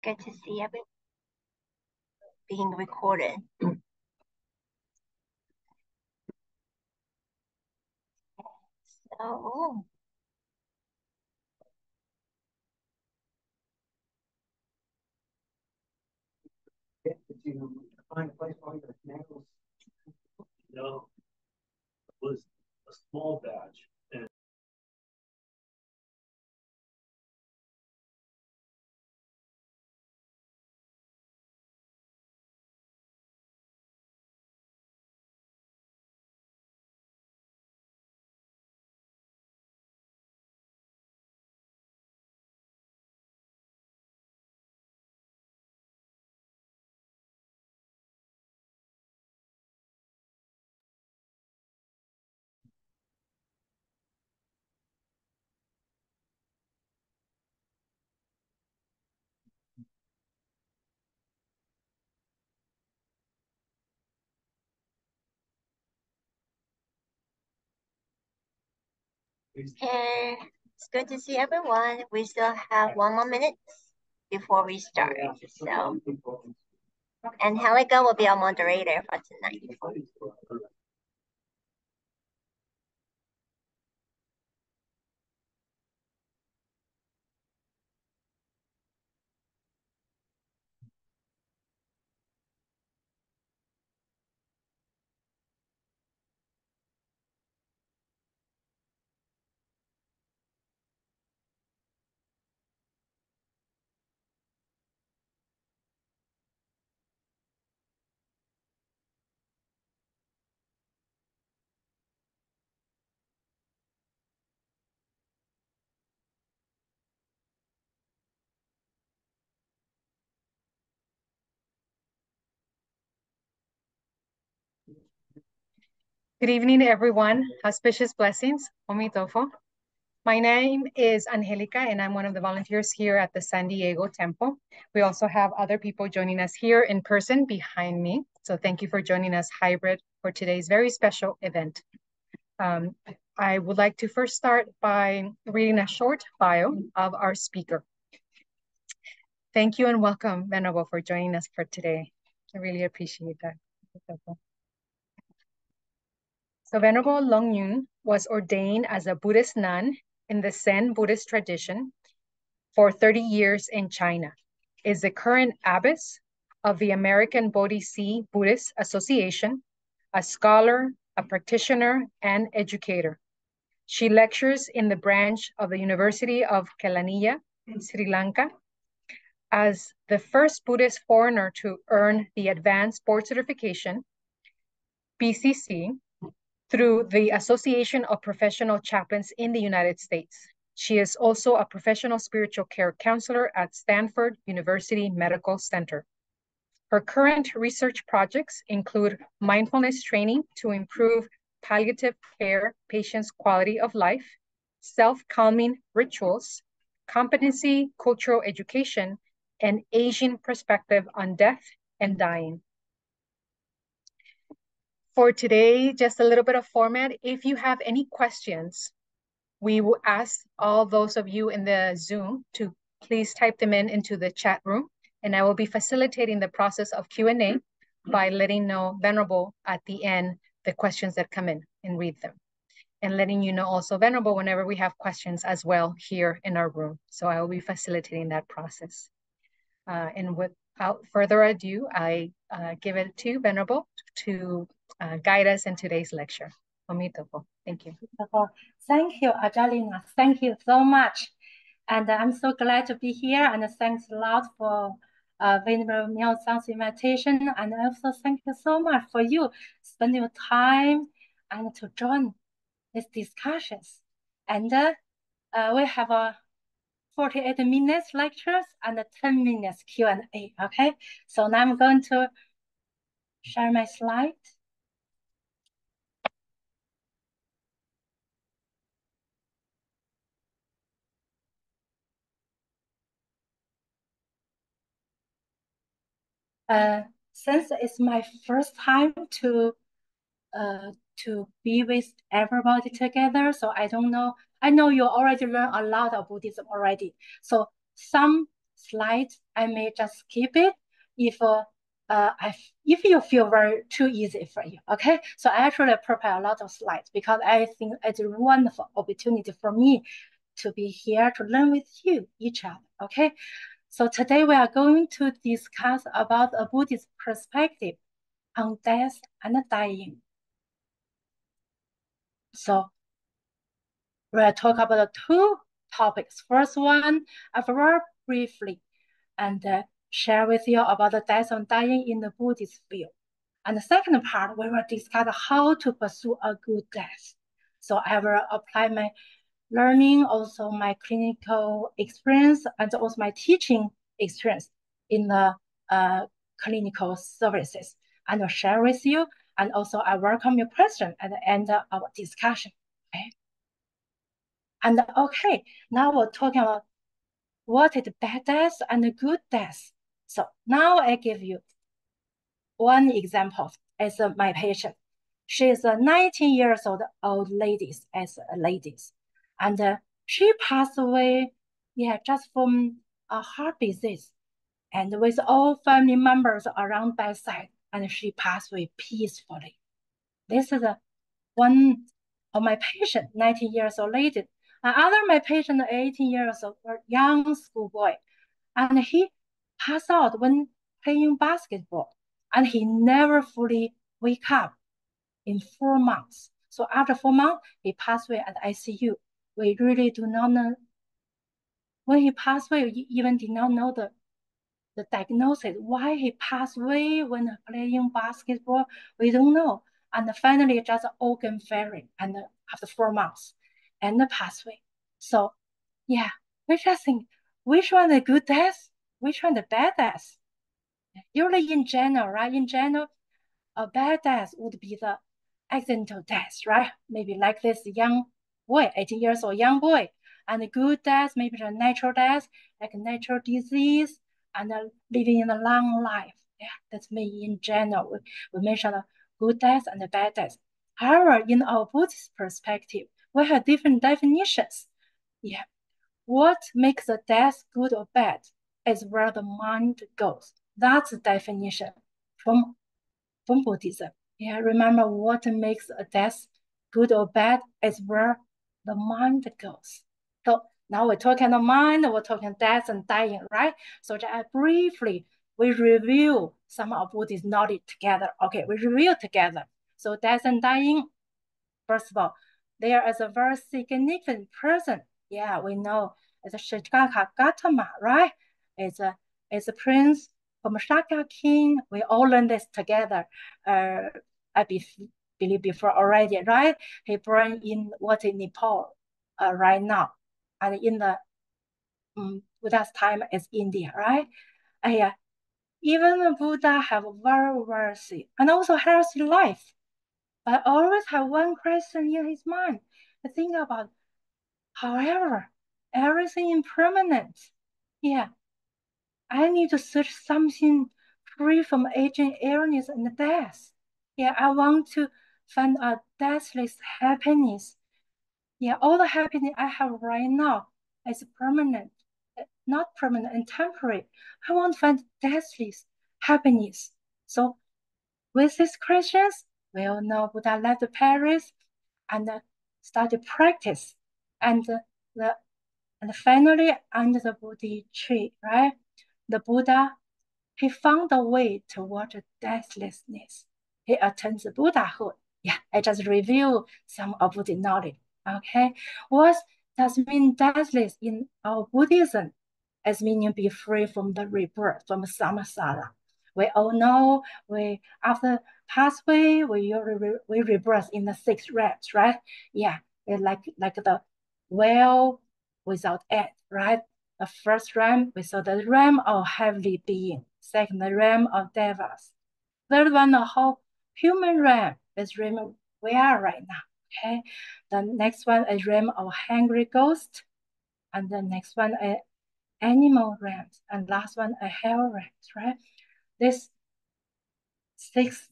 Good to see everyone being recorded. So, Did you find a place for your nails? No, it was a small batch. And okay, it's good to see everyone. We still have 1 more minute before we start. So, and Helga will be our moderator for tonight. Good evening, everyone. Auspicious blessings. Omitofo. My name is Angelica, and I'm one of the volunteers here at the San Diego Temple. We also have other people joining us here in person behind me. So thank you for joining us hybrid for today's very special event. I would like to first start by reading a short bio of our speaker. Thank you and welcome, Venerable, for joining us for today. I really appreciate that. So Venerable Long Yun was ordained as a Buddhist nun in the Zen Buddhist tradition for 30 years in China, is the current abbess of the American Bodhisattva Buddhist Association, a scholar, a practitioner, and educator. She lectures in the branch of the University of Kelaniya in Sri Lanka. As the first Buddhist foreigner to earn the Advanced Board Certification, BCC, through the Association of Professional Chaplains in the United States. She is also a professional spiritual care counselor at Stanford University Medical Center. Her current research projects include mindfulness training to improve palliative care patients' quality of life, self-calming rituals, competency cultural education, and Asian perspective on death and dying. For today, just a little bit of format. If you have any questions, we will ask all those of you in the Zoom to please type them into the chat room, and I will be facilitating the process of Q&A by letting know Venerable at the end the questions that come in and read them, and letting you know also Venerable whenever we have questions as well here in our room. So I will be facilitating that process. And without further ado, I give it to Venerable to guide us in today's lecture. Omitofo. Thank you. Thank you, Angelina. Thank you so much. And I'm so glad to be here. And thanks a lot for Venerable Miao Zhang's invitation. And also thank you so much for you spending your time and to join these discussions. And we have a 48 minutes lectures and 10 minutes Q&A, okay? So now I'm going to share my slide. Since it's my first time to be with everybody together, so I don't know. I know you already learned a lot of Buddhism already. So some slides, I may just skip it if you feel very too easy for you. Okay, so I actually prepare a lot of slides because I think it's a wonderful opportunity for me to be here to learn with you, each other. Okay, so today we are going to discuss about a Buddhist perspective on death and dying. So we'll talk about two topics. First one, I will very briefly and share with you about the death and dying in the Buddhist field. And the second part, we will discuss how to pursue a good death. So I will apply my learning, also my clinical experience, and also my teaching experience in the clinical services, and I'll share with you. And also I welcome your question at the end of our discussion. Okay. And okay, now we're talking about what is bad death and good death. So now I give you one example as my patient. She is a 19 years old lady, and she passed away, just from a heart disease, and with all family members around bedside, and she passed away peacefully. This is one of my patient, 19 years old lady. Another my patient, 18 years old, young schoolboy, and he passed out when playing basketball, and he never fully wake up in 4 months. So after 4 months, he passed away at ICU. We really do not know. When he passed away, we even did not know the diagnosis, why he passed away when playing basketball. We don't know. And finally, just organ failure, and after 4 months, and passed away. So, yeah, we just think, which one the good death? Which one the bad death? Usually in general, right? In general, a bad death would be the accidental death, right? Maybe like this young boy, 18 years old young boy. And a good death, maybe the natural death, like a natural disease, and living in a long life. Yeah, that's me in general. We mentioned good death and the bad death. However, in our Buddhist perspective, we have different definitions. Yeah, what makes a death good or bad is where the mind goes. That's the definition from Buddhism. Yeah, remember what makes a death good or bad is where the mind goes. So now we're talking the mind, we're talking death and dying, right? So just briefly, we review some of Buddhist knowledge together. Okay, we review together. So death and dying, first of all, there is a very significant person. Yeah, we know it's a Shikaka Gautama, right? It's a prince from Shaka king. We all learned this together. I believe before already, right? He born in what in Nepal right now, and in the Buddha's time is India, right? Yeah, even Buddha have very worthy and also healthy life, but always have one question in his mind. Think about, however, everything impermanent. Yeah, I need to search something free from aging, illness, and death. Yeah, I want to find a deathless happiness. Yeah, all the happiness I have right now is permanent, not permanent and temporary. I want to find deathless happiness. So with these questions, we all know Buddha left Paris and started practice. And finally, under the Bodhi tree, right? The Buddha, he found a way toward deathlessness. He attains Buddhahood. Yeah, I just review some of the knowledge. Okay, what does mean deathless in our Buddhism? As meaning be free from the rebirth, from samsara. We all know after pass away, we rebirth in the 6 realms, right? Yeah, like the well without end, right? The first realm, we saw the realm of heavenly being. Second, the realm of devas. Third one, the whole human realm is realm we are right now. Okay. The next one is realm of hungry ghost, and the next one is animal realms, and last one a hell realms, right? This 6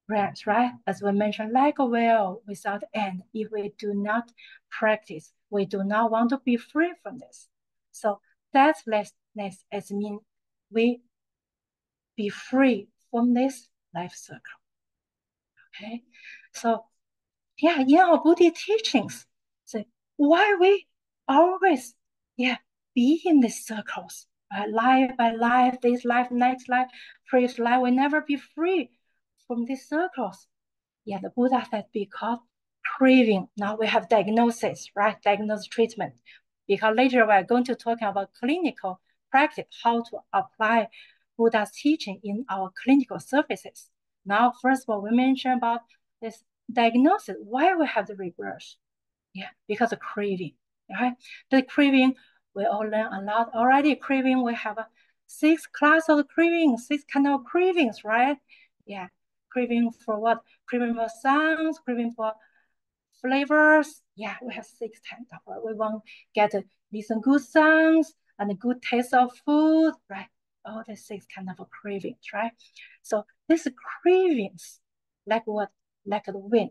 realms, right? As we mentioned, like a well without end. If we do not practice, we do not want to be free from this. So deathlessness is mean we be free from this life circle. Okay, so yeah, in our Buddhist teachings, so why we always be in these circles, life by life, this life, next life, previous life, we never be free from these circles. Yeah, the Buddha said because craving. Now we have diagnosis, right? Diagnosis treatment. Because later we're going to talk about clinical practice, how to apply Buddha's teaching in our clinical services. Now, first of all, we mentioned about this diagnosis, why we have the rebirth. Yeah, because of craving, right? The craving, we all learn a lot already. Craving, we have 6 class of cravings, 6 kind of cravings, right? Yeah, craving for what? Craving for sounds, craving for flavors. Yeah, we have 6 kinds of. We want to get listen good sounds and a good taste of food, right? All the 6 kind of cravings, right? So these cravings, like what? Like the wind.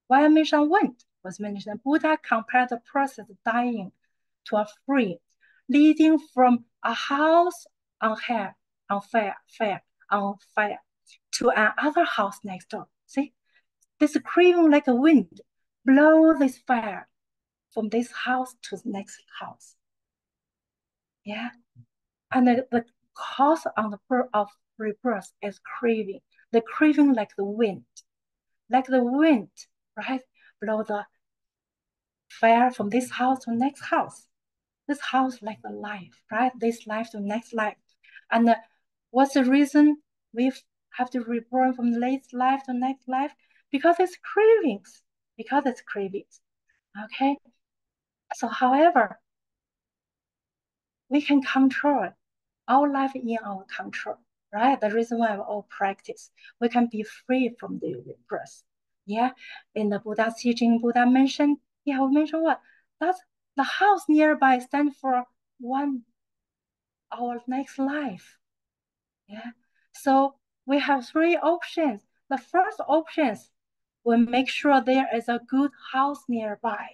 Why I mention wind was mentioned. Buddha compared the process of dying to a flame leading from a house on fire to another house next door. See, this craving like a wind blow this fire from this house to the next house. Yeah, and the cause on the birth of rebirth is craving. The craving like the wind, right? Blow the fire from this house to next house. This house like the life, right? This life to next life. And what's the reason we have to reborn from this life to next life? Because it's cravings. Because it's cravings. Okay. So, however, we can control our life in our control, right? The reason why we all practice, we can be free from the rebirth. Yeah. In the Buddha's teaching, Buddha mentioned, we mentioned what? That's the house nearby stand for our next life. Yeah. So we have 3 options. The first options, we make sure there is a good house nearby,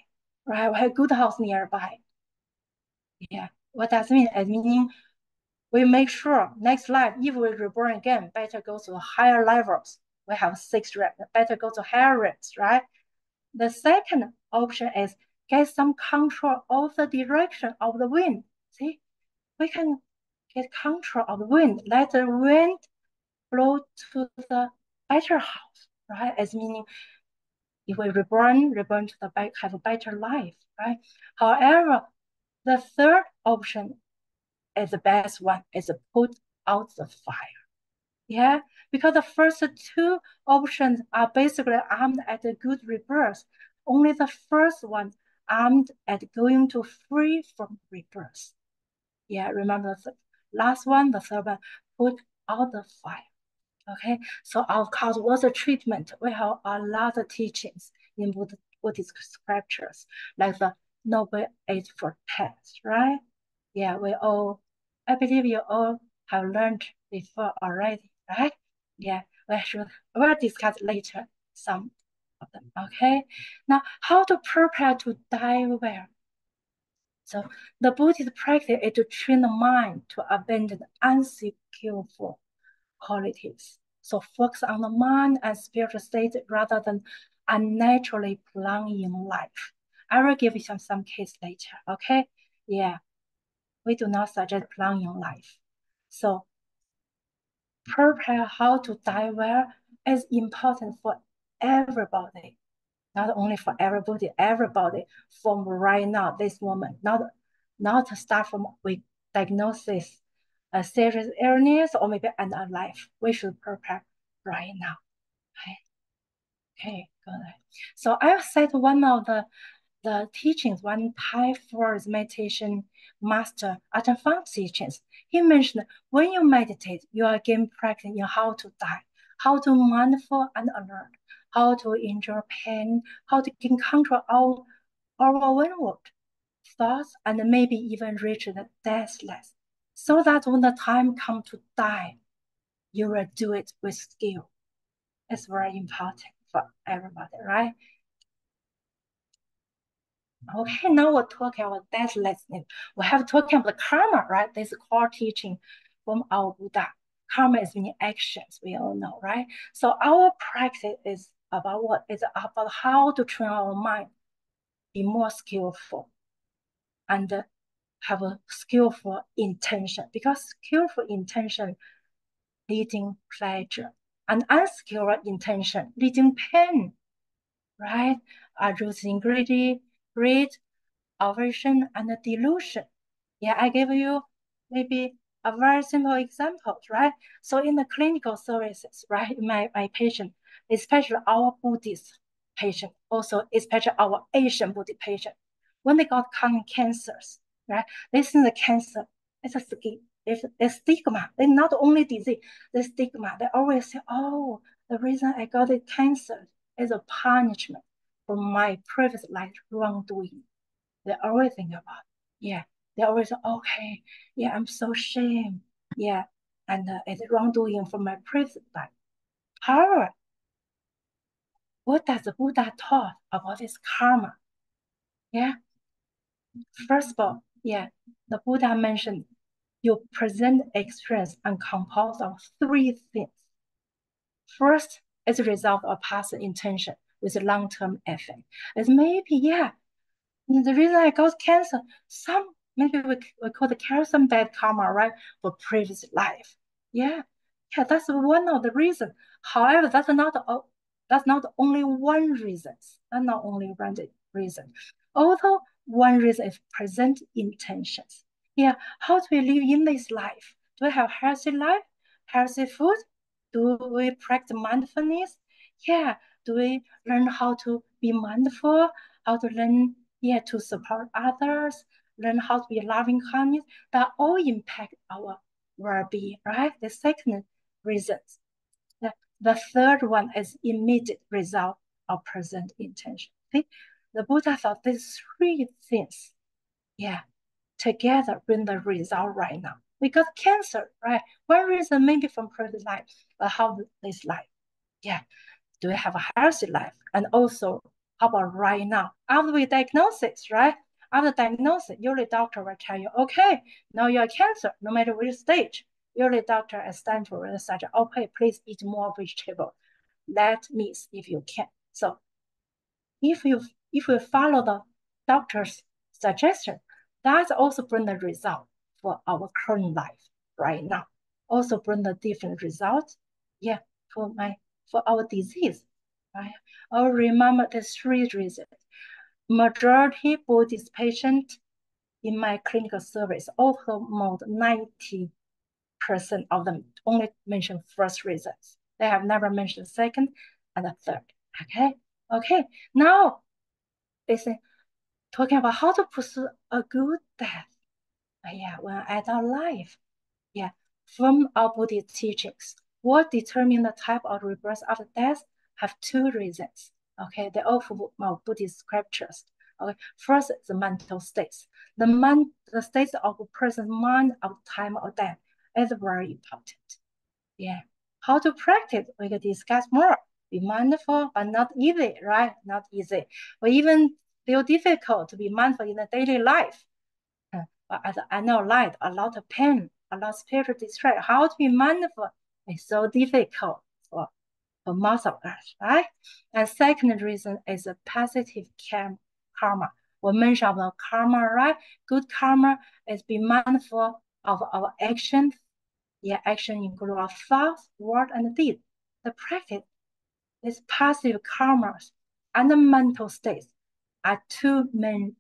right? We have a good house nearby. Yeah. What does it mean? It means we make sure next life, if we reborn again, better go to higher levels. We have 6 ranks, better go to higher ranks, right? The second option is get some control of the direction of the wind. See, we can get control of the wind, let the wind blow to the better house, right? As meaning if we reborn to the back, have a better life, right? However, the third option is the best one, is put out the fire. Yeah, because the first 2 options are basically aimed at a good rebirth. Only the first one aimed at going to free from rebirth. Yeah, remember the last one, the third one, put out the fire. Okay, so of course, what's the treatment? We have a lot of teachings in Buddhist scriptures, like the Noble Eightfold Path, right? Yeah, I believe you all have learned before already, right? Yeah, we'll discuss later some of them, okay? Now, how to prepare to die well? So the Buddhist practice is to train the mind to abandon unskillful qualities. So focus on the mind and spiritual state rather than unnaturally prolonging life. I will give you some case later, okay? Yeah, we do not suggest prolonging life. So prepare how to die well is important for everybody. Not only for everybody from right now, this moment, not to start from with diagnosis, a serious illness or maybe end of life. We should prepare right now. Okay, good. So I said one of the teachings, one Thai forest meditation master, Ajahn Fang teachings. He mentioned when you meditate, you are again practicing how to die, how to mindful and alert, how to endure pain, how to gain control of our inward thoughts, and maybe even reach the deathless, so that when the time comes to die, you will do it with skill. It's very important for everybody, right? Okay, now we're talking about deathlessness. We have talking about karma, right? This is core teaching from our Buddha. Karma is meaning actions, we all know, right? So our practice is about what? It's about how to train our mind, be more skillful, and have a skillful intention. Because skillful intention leading pleasure, and unskillful intention leading pain, right? Losing greed, aversion, and delusion. Yeah, I gave you maybe a very simple example, right? So in the clinical services, right, my patient, especially our Buddhist patient, also especially our Asian Buddhist patient, when they got cancers, right, they think the cancer is a stigma. They not only disease, the stigma. They always say, oh, the reason I got the cancer is a punishment for my previous life wrongdoing. They always think about, yeah, they always say, okay, yeah, I'm so ashamed, yeah, and it's wrongdoing for my previous life. However, what does the Buddha taught about this karma? Yeah, first of all, yeah, the Buddha mentioned your present experience and composed of three things. First, it's a result of past intention with long-term effect. It's maybe, yeah, the reason I got cancer, maybe we call the cancer bad karma, right? For previous life. Yeah. Yeah, that's one of the reasons. However, that's not only one reason. That's not only one reason. Although one reason is present intentions. Yeah, how do we live in this life? Do we have healthy life, healthy food? Do we practice mindfulness? Yeah. Do we learn how to be mindful? How to learn, yeah, to support others, learn how to be loving kindness, that all impact our well-being, right? The second reason. The third one is immediate result of present intention. Okay? The Buddha thought these three things, yeah, together bring the result right now. We got cancer, right? One reason maybe from previous life, but how this life, yeah, do we have a healthy life? And also, how about right now? After we diagnose it, right? After diagnosis, usually doctor will tell you, okay, now you are cancer, no matter which stage. Usually doctor at Stanford will such, okay, please eat more vegetable. That means if you can. So if you follow the doctor's suggestion, that also bring the result for our current life right now. Also bring the different results, yeah, for our disease. Right? I'll remember the three reasons. Majority Buddhist patient in my clinical service, almost 90% of them only mention first reasons. They have never mentioned second and the third. Okay. Now it's talking about how to pursue a good death. Yeah, when adult life. Yeah, from our Buddhist teachings, what determine the type of rebirth after death have two reasons. Okay, they all from our Buddhist scriptures. Okay, first is the mental states. The state of a person's mind at the time of death is very important. Yeah, how to practice, we can discuss more. Be mindful, but not easy, right? Not easy. Or even feel difficult to be mindful in the daily life. But as I know light, a lot of pain, a lot of spiritual distress. How to be mindful is so difficult for most of us, right? And second reason is a positive karma. We mentioned about karma, right? Good karma is be mindful of our actions. Yeah, action include our thoughts, word, and deed. The practice is passive karmas and the mental states are two main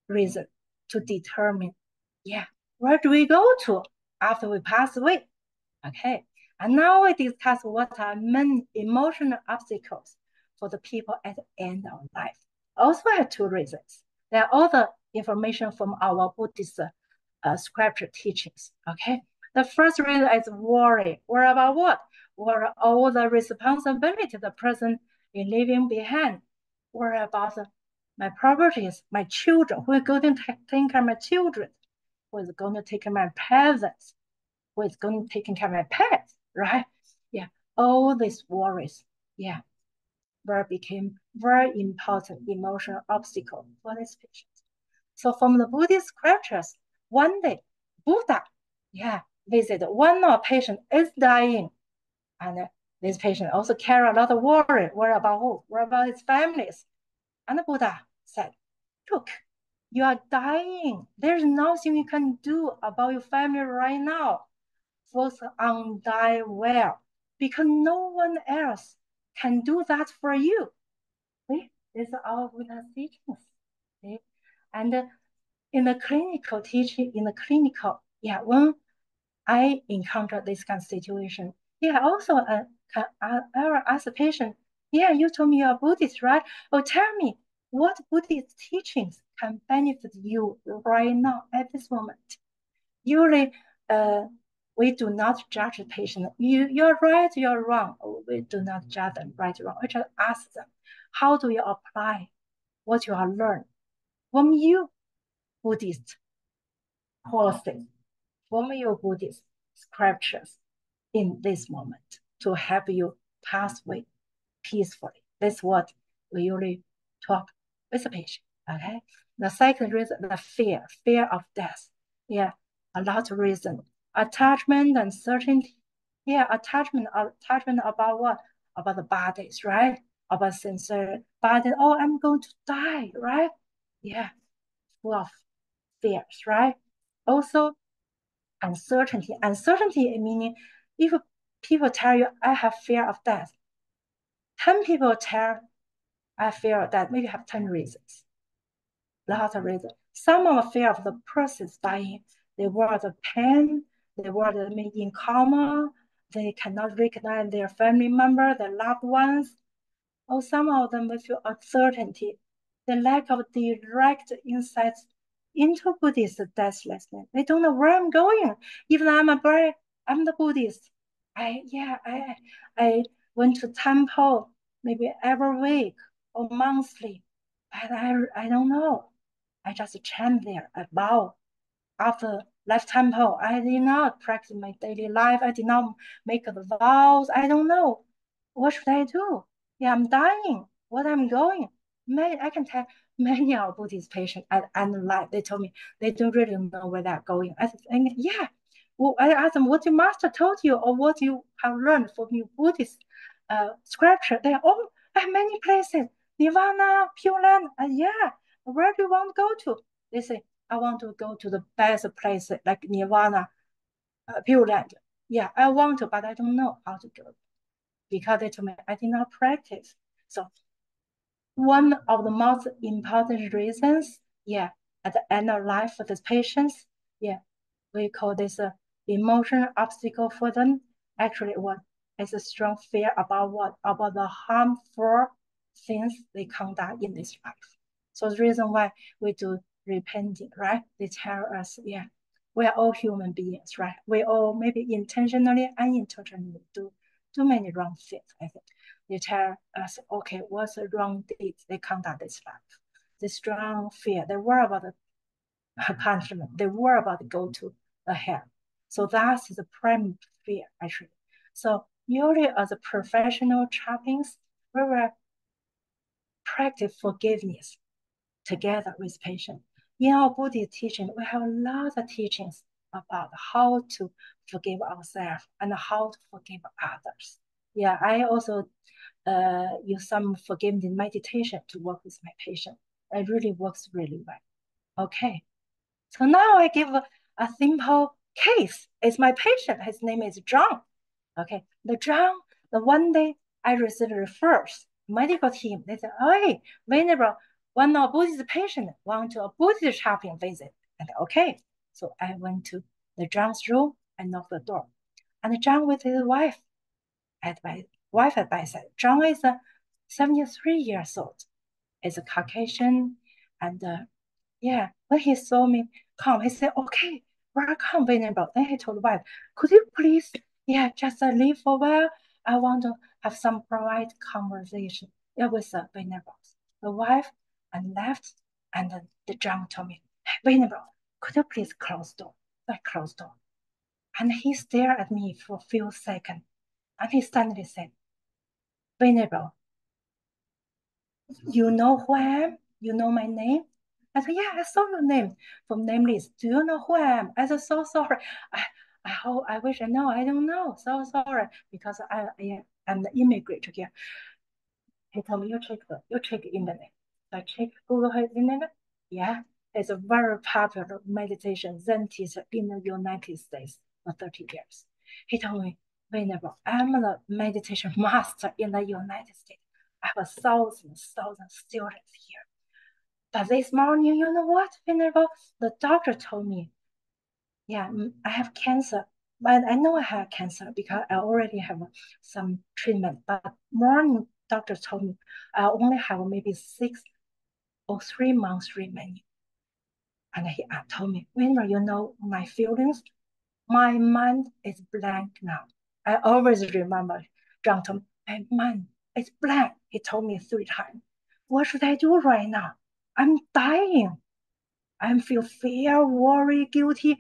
reasons to determine, yeah, where do we go to after we pass away? Okay, and now we discuss what are main emotional obstacles for the people at the end of life. Also have two reasons. There are other information from our Buddhist scripture teachings. Okay, the first reason is worry. Worry about what? Worry all the responsibility the person is leaving behind. Worry about my properties, my children. Who is going to take care of my children? Who is going to take care of my peasants? Who is going to take care of my pets? Right? Yeah. All these worries. Yeah. where became very important emotional obstacle for this patient. So from the Buddhist scriptures, one day Buddha, visited one of patient is dying, and this patient also carry a lot of worry about who? Worry about his families. And the Buddha said, look, you are dying. There's nothing you can do about your family right now. Focus on die well, because no one else can do that for you. See? These are our Buddha's teachings. See? And in the clinical teaching, when I encounter this kind of situation, also I ask the patient, you told me you're Buddhist, right? Oh, tell me, what Buddhist teachings can benefit you right now at this moment? Usually, we do not judge the patient. You're right, you're wrong. We do not judge them right or wrong. We just ask them, how do you apply what you have learned from you, Buddhist policies, from your Buddhist scriptures in this moment to help you pass away peacefully. That's what we usually talk with the patient. Okay. The second reason, the fear of death. A lot of reason. Attachment and certainty. Attachment about what? About the bodies, right? About sincere body. Oh, I'm going to die, right? Full of fears, right? Also, uncertainty. Uncertainty meaning if people tell you I have fear of death, 10 people tell I fear that, maybe have 10 reasons. Lots of reasons. Some of fear of the person's dying. They were the pain, they were the in coma, they cannot recognize their family member, their loved ones. Or some of them will feel uncertainty, the lack of direct insights into Buddhist deathlessness. They don't know where I'm going. Even I'm the Buddhist. I went to temple maybe every week or monthly, but I don't know. I just chant there, I bow. After left temple, I did not practice my daily life. I did not make the vows. I don't know. What should I do? I'm dying. What I'm going? I can tell many of Buddhist patients at end of life, they told me they don't really know where they're going. I think, Well, I asked them, what your master told you or what you have learned from your Buddhist scripture. They I have many places. Nirvana, Pure Land. Where do you want to go to? They say, I want to go to the best place like Nirvana, Pure Land. I want to, but I don't know how to go because they told me I did not practice. So one of the most important reasons, at the end of life for these patients, we call this a emotional obstacle for them. Actually, what is a strong fear about what? About the harmful things they conduct in this life. So the reason why we do repenting, right? They tell us, we are all human beings, right? We all maybe intentionally, unintentionally do many wrong things, I think. They tell us, okay, what's the wrong deeds they conduct this life? The strong fear, they worry about the punishment, they worry about the go to the hell. So that's the prime fear, actually. So usually as a professional chaplains, we will practice forgiveness together with patients. In our Buddhist teaching, we have a lot of teachings about how to forgive ourselves and how to forgive others. I also use some forgiveness meditation to work with my patient. It really works really well. Okay, so now I give a simple case. It's my patient. His name is John. Okay, the one day I received first medical team. They said, hey, Venerable, one of Buddhist patient want to a Buddhist chaplain visit. And okay, so I went to the John's room and knocked the door. And John with his wife at my side. John is 73 years old. Is a Caucasian, and when he saw me come, he said, okay, welcome, Venerable. Then he told the wife, could you please, just leave for a while? I want to have some private conversation with the Venerable. The wife and left, and then the John told me, hey, Venerable, could you please close door? I closed door. And he stared at me for a few seconds, and he suddenly said, Venerable, you know who I am? You know my name? I said, yeah, I saw your name from name list. Do you know who I am? I said, so sorry. I wish I know. I don't know. So sorry because I'm the immigrant here. He told me you check internet. So I check Google his internet. Yeah, it's a very popular meditation Zen teacher in the United States for 30 years. He told me, Venerable, I'm the meditation master in the United States. I have thousands students here. But this morning, you know what, Venerable? The doctor told me, yeah, I have cancer. But I know I have cancer because I already have some treatment. But morning doctor told me I only have maybe 6 or 3 months remaining. And he told me, Winner, you know my feelings? My mind is blank now. I always remember John told me, my mind is blank. He told me 3 times. What should I do right now? I'm dying. I feel fear, worry, guilty.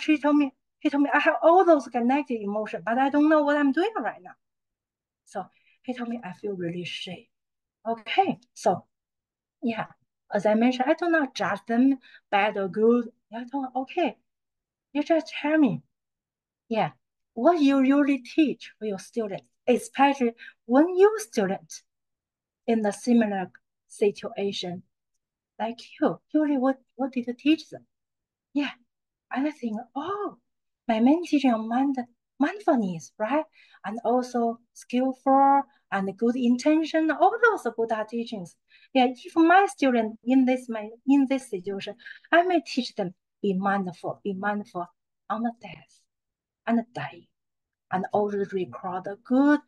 He told me I have all those connected emotions, but I don't know what I'm doing right now. So he told me I feel really shame. Okay, so yeah, as I mentioned, I do not judge them bad or good. I told him, okay, you just tell me, yeah, what you usually teach for your students, especially when you student in a similar situation like you, usually what did you teach them? Yeah, and I think, oh, my main teaching on mindfulness, right? And also skillful and good intention, all those Buddha teachings. Yeah, if my student in this situation, I may teach them be mindful on the death and dying, and always recall the good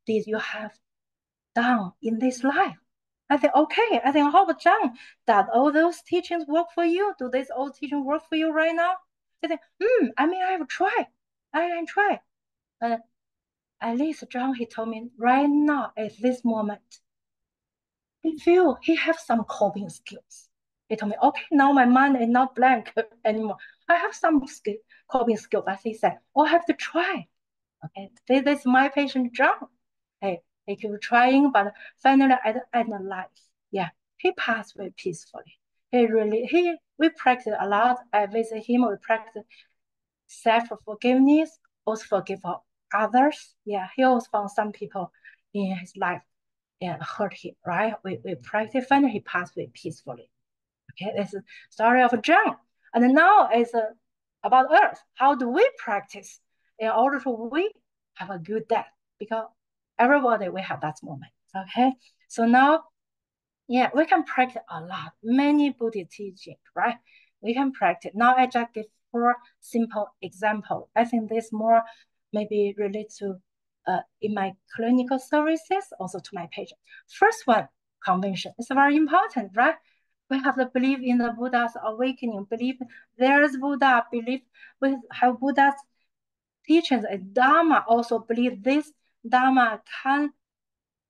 deeds you have done in this life. I think, okay, I think, how about John? That all those teachings work for you? Do these old teachings work for you right now? I think, I mean, I have tried. I can try. But at least John, he told me right now, at this moment, he feel he have some coping skills. He told me, okay, now my mind is not blank anymore. I have some coping skills. But he said, oh, I have to try. Okay, this is my patient John. Hey, he keep trying, but finally at the end of life, yeah, he passed away peacefully. We practice a lot. I visit him. We practice self-forgiveness, also forgive others. Yeah, he also found some people in his life and hurt him, right? We practice, finally he passed away peacefully. Okay, this is story of John. And now it's about us. How do we practice in order to we have a good death? Because everybody will have that moment. Okay, so now, yeah, we can practice a lot. Many Buddhist teaching, right? We can practice. Now I just give 4 simple examples. I think this more maybe related to in my clinical services, also to my patient. First one, convention. It's very important, right? We have to believe in the Buddha's awakening, believe there is Buddha, believe we have Buddha's teachings and Dharma, also believe this Dharma can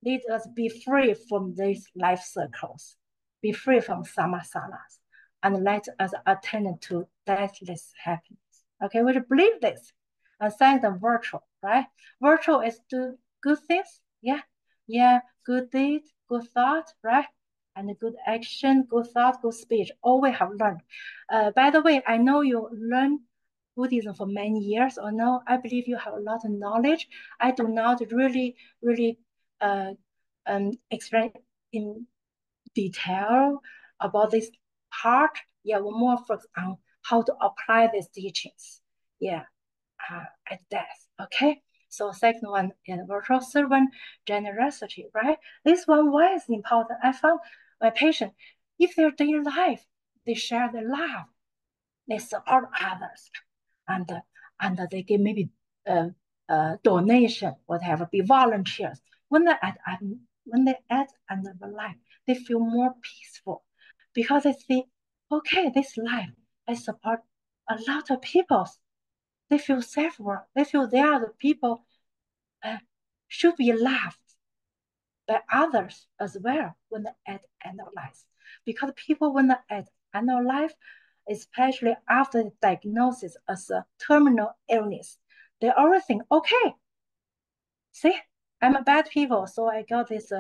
lead us be free from these life circles, be free from samasanas, and let us attain to deathless happiness. Okay, we should believe this. And second, virtue, right? Virtue is do good things, yeah, good deed, good thought, right? And good action, good thought, good speech. All we have learned. By the way, I know you learn Buddhism for many years or no. I believe you have a lot of knowledge. I do not really uh, explain in detail about this part. Yeah, we're more focused on how to apply these teachings. Yeah, at death. Okay. So second one is virtual servant generosity, right? This one, why is important? I found my patient, if their daily life, they share their love, they support others, and they give maybe donation, whatever, be volunteers. When they at end of life, they feel more peaceful because they see, okay, this life I support a lot of people. They feel self-worth. They feel they are the people should be loved by others as well when they at end of life. Because people when they at end of life, especially after the diagnosis as a terminal illness, they always think, okay, see, I'm a bad people, so I got this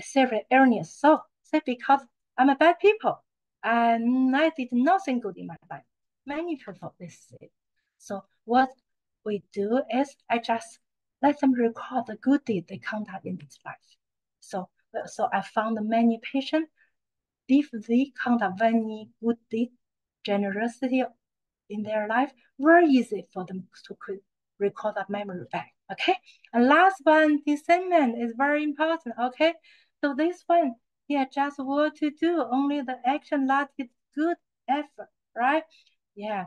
serious illness. So say because I'm a bad people and I did nothing good in my life. Many people they say. So what we do is I just let them recall the good deed they conduct in this life. So I found many patients, if they conduct many good deed, generosity in their life, very easy for them to recall that memory back. Okay. And last one, discernment is very important. Okay. So this one, yeah, just what to do, only the action that is good effort, right? Yeah.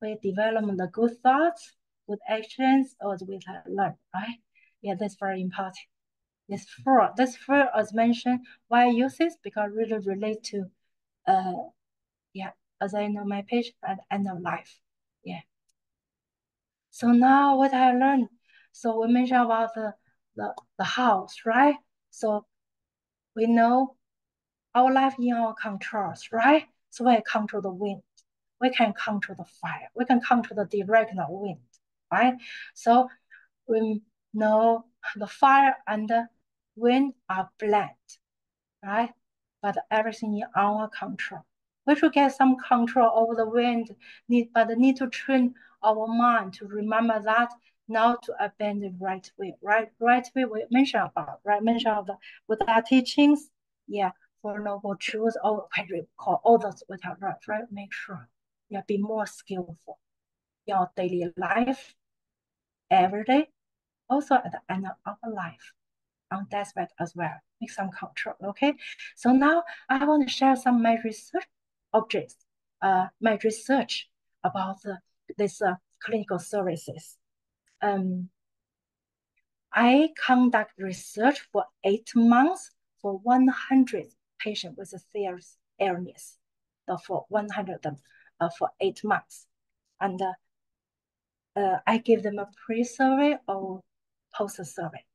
We develop the good thoughts, good actions, or we learn, right? Yeah, that's very important. This four, as mentioned, why I use this because really relate to, yeah, as I know my patient at the end of life. Yeah. So now what I learned, so we mentioned about the house, right? So we know our life in our controls, right? So we control the wind, we can control the fire, we can control the direction of wind, right? So we know the fire and the wind are blend, right? But everything in our control. We should get some control over the wind, but need to train our mind to remember that not to abandon right way, right? Right way we mentioned about, right? Mention of the Buddha teachings, yeah, for noble truths, or I recall all those we have read, right? Make sure, yeah, be more skillful in your daily life, every day, also at the end of our life on that aspect as well. Make some control. Okay. So now I want to share some my research objects, my research about this clinical services. I conduct research for 8 months for 100 patients with a serious illness. For 100 of them for 8 months. And I give them a pre-survey or post-survey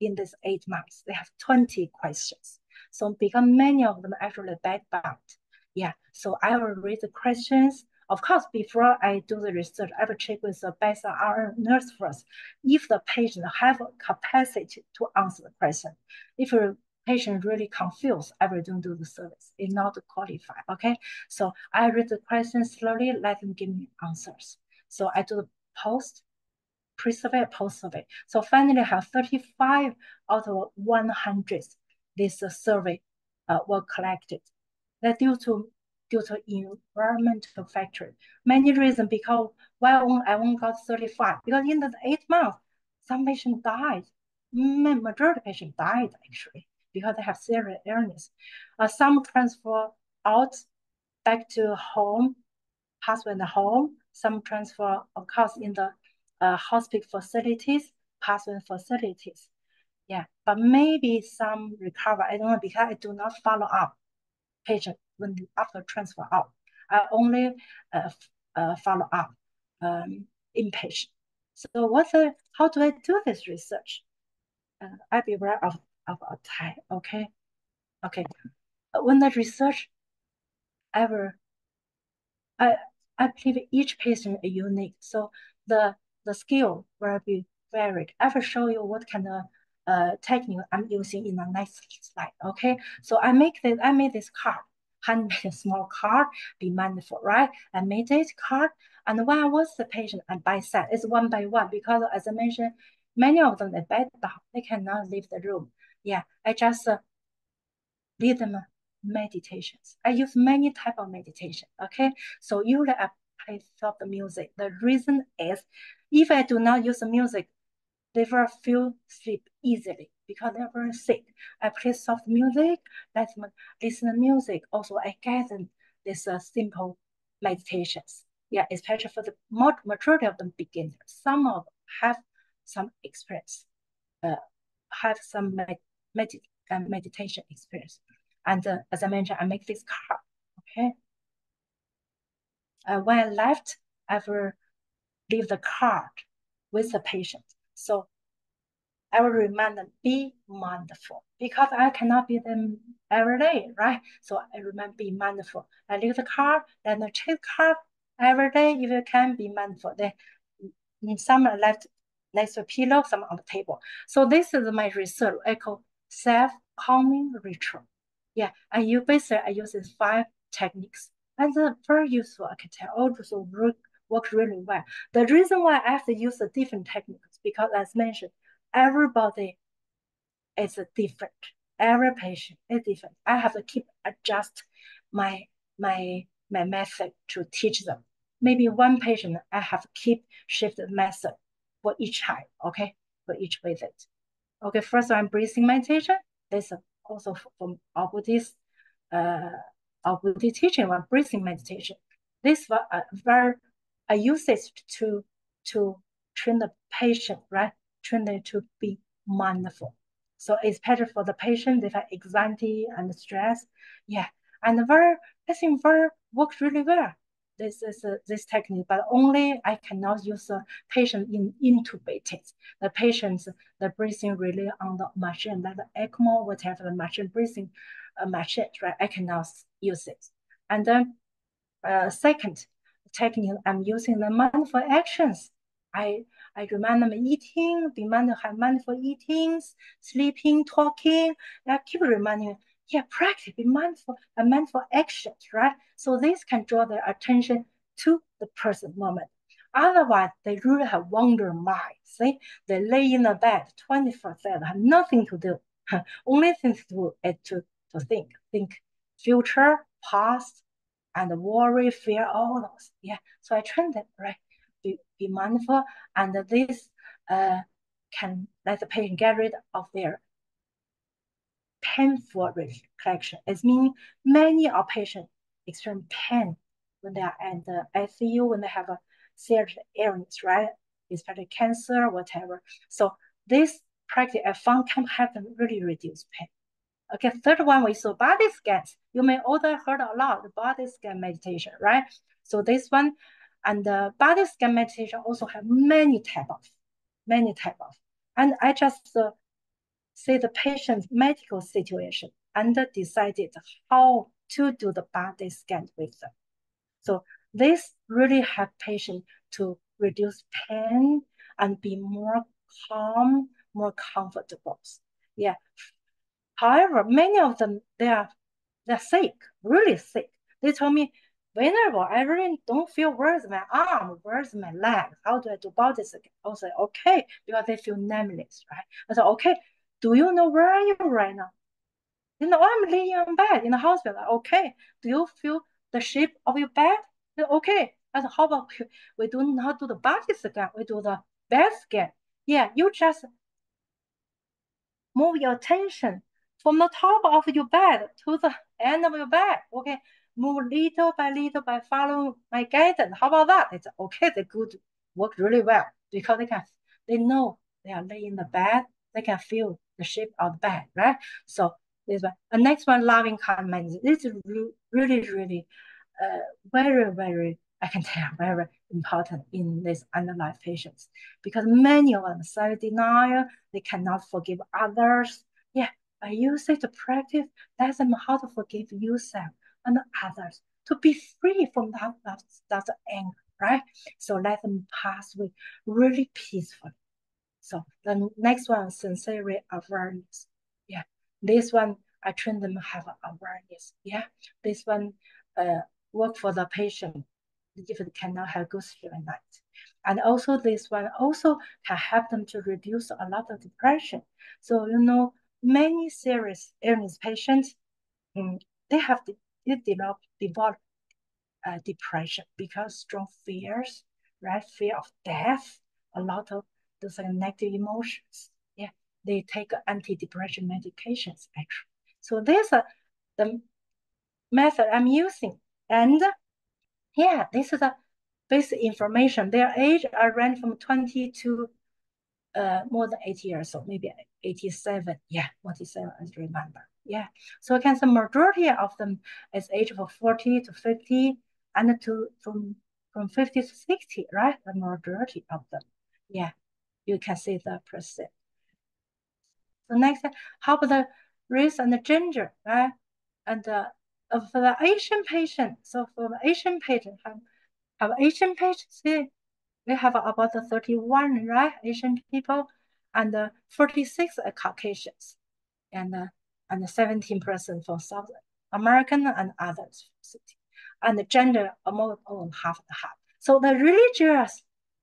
in these 8 months. They have 20 questions. So because many of them actually backbound. Yeah, so I will read the questions. Of course, before I do the research, I will check with the best RN nurse first. If the patient have a capacity to answer the question. If a patient really confused, I will don't do the service. It's not qualified, okay? So I read the questions slowly, let them give me answers. So I do the pre-survey, post-survey. So finally I have 35 out of 100 this survey were collected. That due to environmental factor. Many reasons because why I only got 35? Because in the 8 months, some patients died. Majority of patients died actually because they have serious illness. Some transfer out back to home, husband home, some transfer, of course, in the hospital facilities, husband facilities. Yeah, but maybe some recover. I don't know because I do not follow up patient when after transfer out. I only follow up inpatient. So how do I do this research? I be aware of a time. Okay, okay. When the research ever I believe each patient is unique. So the skill will be varied. I will show you what kind of technique I'm using in the next slide. Okay. So I made this card, handmade small card, be mindful, right? I made this card, and when I was the patient and by set, it's one by one because as I mentioned, many of them they bed down, they cannot leave the room. Yeah, I just lead them meditations. I use many type of meditation. Okay, so usually I play soft music. The reason is, if I do not use the music, they will feel sleep easily because they're very sick. I play soft music, let them listen to music. Also, I get them this simple meditations. Yeah, especially for the majority of them beginners. Some of them have some experience, have some meditation experience. And as I mentioned, I make this card. Okay. When I left, I will leave the card with the patient. So I will remind them, be mindful because I cannot be them every day, right? So I remember be mindful. I leave the card, then I check card every day. If you can be mindful, then some are left next to a pillow, some on the table. So this is my research. I call self-calming ritual. Yeah, and you basically I use these 5 techniques. And they're very useful. I can tell also work really well. The reason why I have to use the different techniques because as mentioned, everybody is different. Every patient is different. I have to keep adjust my method to teach them. Maybe one patient I have to keep shift the method for each time, okay, for each visit. Okay, first one breathing meditation. This is also from our Buddhist, our Buddhist teaching on breathing meditation. This was very I use this to train the patient, right? Train them to be mindful. So it's better for the patient. They have anxiety and stress. Yeah, and I think very works really well. This is this technique, but only I cannot use a patient intubated. The patients the breathing really on the machine, like the ECMO, whatever the machine breathing machine, right? I cannot use it. And then second technique, I'm using the mindful actions. I remind them eating, be mindful eating, sleeping, talking. I keep reminding, yeah, practice, be mindful, and mindful actions, right? So this can draw their attention to the present moment. Otherwise, they really have wander mind. See, they lay in the bed 24/7, have nothing to do. Only thing to do is to think future, past, and worry, fear, all those. Yeah. So I train them, right? Be mindful, and this can let the patient get rid of their painful reflection. It means many of patients experience pain when they are at the ICU, when they have a serious illness, right? Especially cancer, whatever. So this practice I found can help them really reduce pain. Okay, third one we saw body scans. You may also heard a lot the body scan meditation, right? So this one and the body scan meditation also have many type of. And I just see the patient's medical situation and decided how to do the body scan with them. So this really help patient to reduce pain and be more calm, more comfortable. Yeah. However, many of them they're sick, really sick. They told me, Venerable, I really don't feel where's my arm, where's my leg? How do I do body scan? I say, okay, because they feel numbness, right? I said, okay, do you know where are you right now? You know, I'm laying on bed in the hospital. Okay, do you feel the shape of your bed? Said, okay. I said, how about we do not do the body scan, we do the bed scan. Yeah, you just move your attention from the top of your bed to the end of your bed. Okay, move little by following my guidance. How about that? It's okay. They could work really well because they know they are laying in the bed. They can feel the shape of the bed, right? So this one. The next one, loving kindness. This is really very I can tell very important in this underlying patients because many of them self-denial, they cannot forgive others. Yeah, I use it to practice, let them how to forgive yourself and others to be free from that anger, right? So let them pass away really peacefully. So the next one, sensory awareness. Yeah, this one I train them have awareness. Yeah, this one work for the patient if they cannot have good sleep at night. And also this one also can help them to reduce a lot of depression. So you know, many serious illness patients, they have they develop depression because strong fears, right? Fear of death, a lot of those negative emotions. Yeah, they take antidepressant medications actually. So these are the method I'm using. And yeah, this is the basic information. Their age are range from 20 to more than 80 years old, maybe 87. Yeah, 47, I remember. Yeah. So I can say majority of them is age of 40 to 50 and from 50 to 60, right? The majority of them. Yeah, you can see the percent. So next, how about the race and the gender, right? And for the Asian patient, so for the Asian patient, have Asian patients, we have about 31, right? Asian people, and 46 are Caucasians. And and 17% for South American and others. And the gender among half and half. So the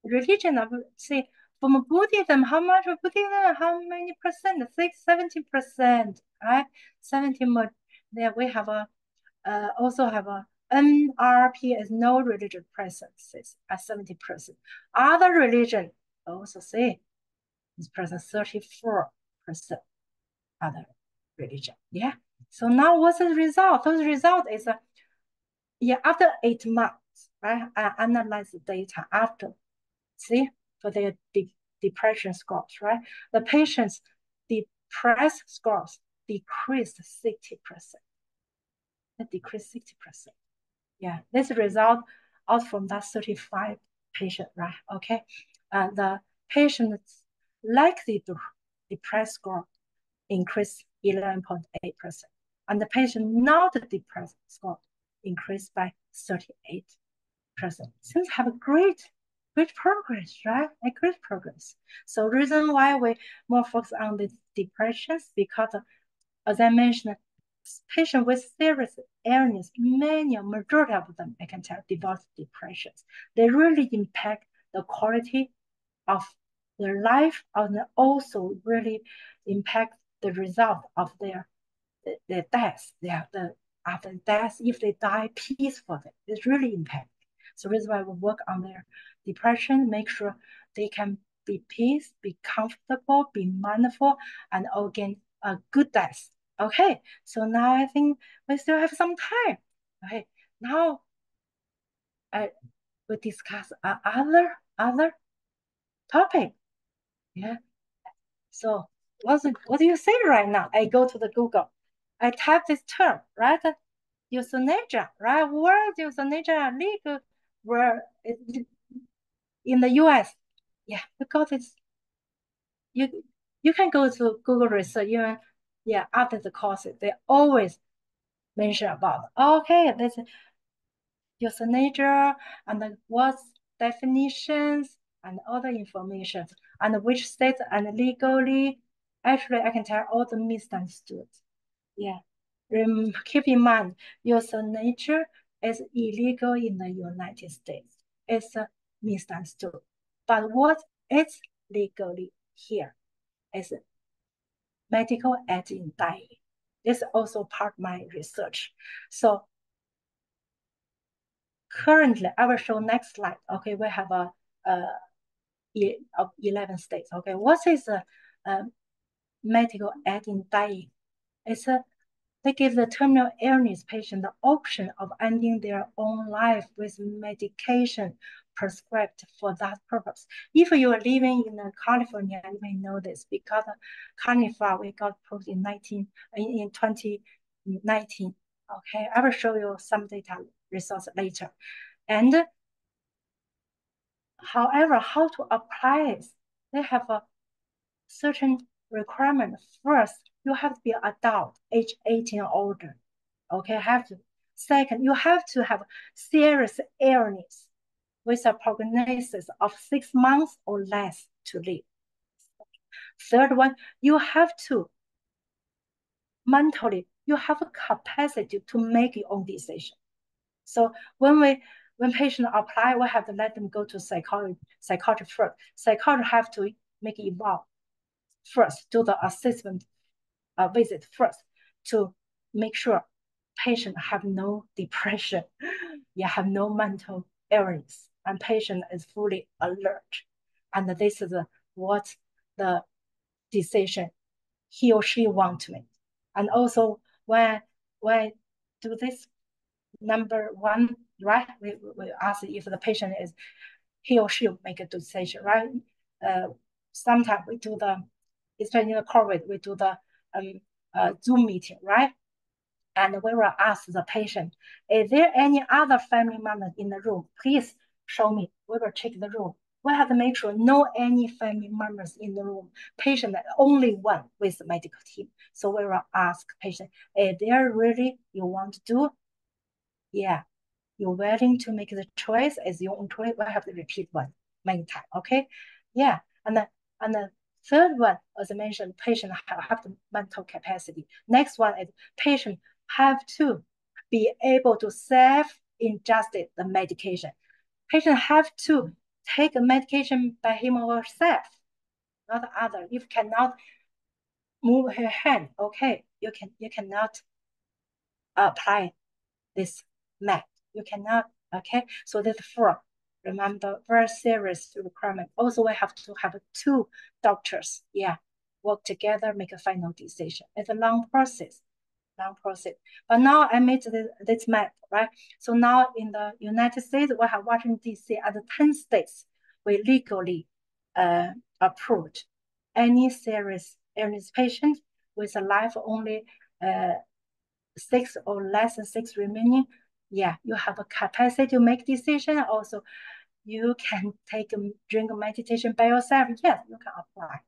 religion of say from Buddhism, how much of Buddhism, how many percent? 70%, right? 70 more. There we have a also have a NRP is no religious presence at 70%. Other religion also say is present 34% other religion. Yeah. So now what's the result? So the result is after 8 months, right? I analyze the data after, see, for their depression scores, right? The patient's depressed scores decreased 60%. It decreased 60%. Yeah, this result out from that 35 patient, right? Okay. The patient's likely to depressed score increased 11.8%. And the patient not depressed score increased by 38%. Seems have a great progress, right? A great progress. So reason why we more focus on the depressions because as I mentioned, patients with serious illness, majority of them, I can tell, develop depressions. They really impact the quality of their life and also really impact the result of their death. After death, if they die peacefully, it's really impact. So that's why we work on their depression, make sure they can be peace, be comfortable, be mindful, and again a good death. Okay, so now I think we still have some time. Okay, now we discuss other topic. Yeah. So what do you say right now? I go to the Google. I type this term, right? Euthanasia, right? Where is euthanasia legal? Where in the US? Yeah, because it's you can go to Google research. Even after the courses, they always mention about okay, this euthanasia and what's definitions and other information and which states and legally. Actually, I can tell all the misunderstood. Yeah. Keep in mind, euthanasia is illegal in the United States. It's misunderstood. But what is legally here is medical aid in dying. This is also part of my research. So currently, I will show next slide. Okay, we have a 11 states. Okay, what is a medical aid in dying? It's they give the terminal illness patient the option of ending their own life with medication prescribed for that purpose. If you are living in California, you may know this because Carnifar we got approved in 2019. Okay, I will show you some data results later. And however, how to apply it? They have a certain requirement. First, you have to be an adult, age 18 or older. Okay, have to. Second, you have to have serious illness with a prognosis of 6 months or less to live. Third one, you have to mentally, you have a capacity to make your own decision. So when patient apply, we have to let them go to psychology first. Psychology have to make it evolve first, do the assessment visit first to make sure patient have no depression, have no mental illness, and patient is fully alert. And this is what the decision he or she want to make. And also when do this number one, right? We ask if the patient is he or she make a decision, right? Sometimes we do especially in the COVID, we do the Zoom meeting, right? And we will ask the patient, is there any other family member in the room? Please show me. We will check the room. We have to make sure no any family members in the room. Patient only one with the medical team. So we will ask patient, is there really you want to do? Yeah, you're willing to make the choice as your own choice. We have to repeat one many times. Okay, yeah, and Third one, as I mentioned, patient have the mental capacity. Next one is patient have to be able to self-ingest the medication. Patient have to take a medication by him or herself, not other. If cannot move her hand, okay, you cannot apply this med. You cannot, okay? So that's four. Remember, very serious requirement. Also, we have to have two doctors, yeah, work together, make a final decision. It's a long process. But now I made this map, right? So now in the United States, we have Washington, D.C. and 10 states, we legally approved any serious illness patient with a life only 6 or less than 6 remaining, yeah, you have a capacity to make decision. Also, you can drink meditation by yourself. Yes, you can apply.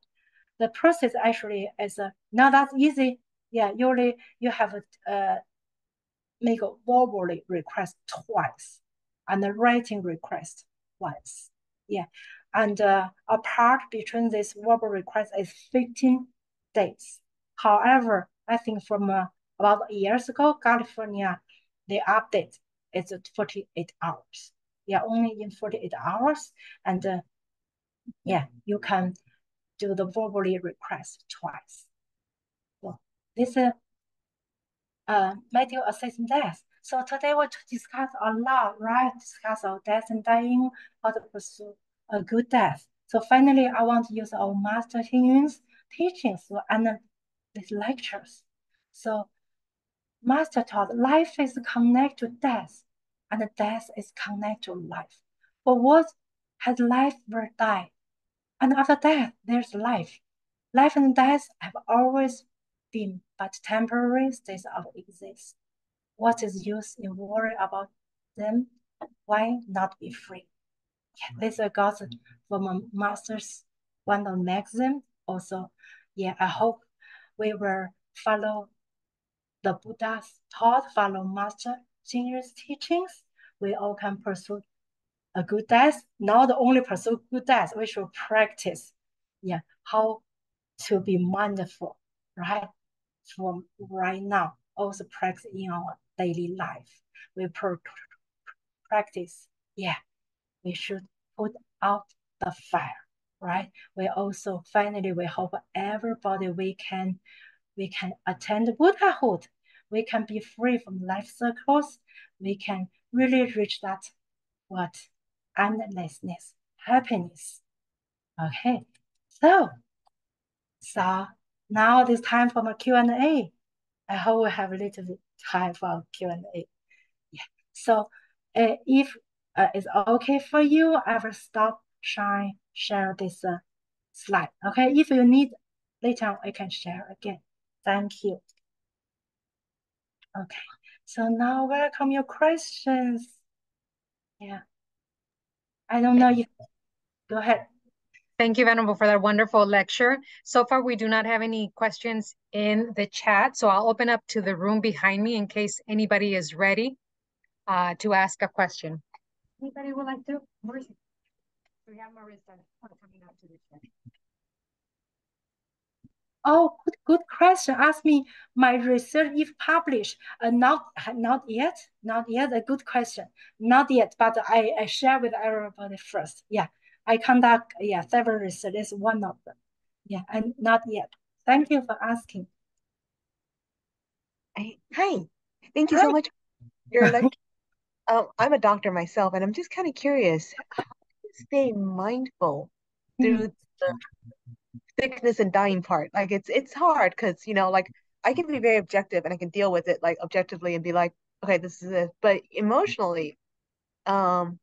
The process actually is not that easy. Yeah, usually you have make a verbally request twice and a writing request once. Yeah, and apart between this verbal request is 15 days. However, I think from about years ago, California, they update it's 48 hours. Yeah, only in 48 hours. And yeah, you can do the verbally request twice. So this medical assistant death. So today we discuss a lot, right? Discuss our death and dying, how to pursue a good death. So finally, I want to use our Master Xing Yun's teachings to end these lectures. So Master taught life is connected to death, and death is connected to life. But what has life will die? And after death, there's life. Life and death have always been but temporary states of existence. What is use in worry about them? Why not be free? Yeah, this I got from a master's one of maxim. Also, yeah, I hope we will follow the Buddha's thought, follow Master Xing Yun's teachings. We all can pursue a good death. Not only pursue good death, we should practice, yeah, how to be mindful, right? From right now, also practice in our daily life. We practice, yeah, we should put out the fire, right? We also finally we hope everybody we can attain Buddhahood. We can be free from life circles. We can really reach that what endlessness, happiness. Okay, so now it's time for my Q&A. I hope we have a little bit time for Q&A. Yeah. So if it's okay for you, I will stop share this slide. Okay. If you need later on, I can share again. Thank you. Okay. So now welcome your questions. Yeah. I don't know if go ahead. Thank you, Venerable, for that wonderful lecture. So far, we do not have any questions in the chat, so I'll open up to the room behind me in case anybody is ready to ask a question. Anybody would like to? Marissa. We have Marissa coming out to the chat. Oh, good question. Ask me my research if published. Not yet. A good question. Not yet, but I share with everybody first. Yeah, I conduct several research. Is one of them. Yeah, and not yet. Thank you for asking. Hi, thank you so much for your lecture. I'm a doctor myself, and I'm just kind of curious how to stay mindful through the sickness and dying part. Like it's hard because like I can be very objective and I can deal with it like objectively and be like, okay, this is it. But emotionally, um,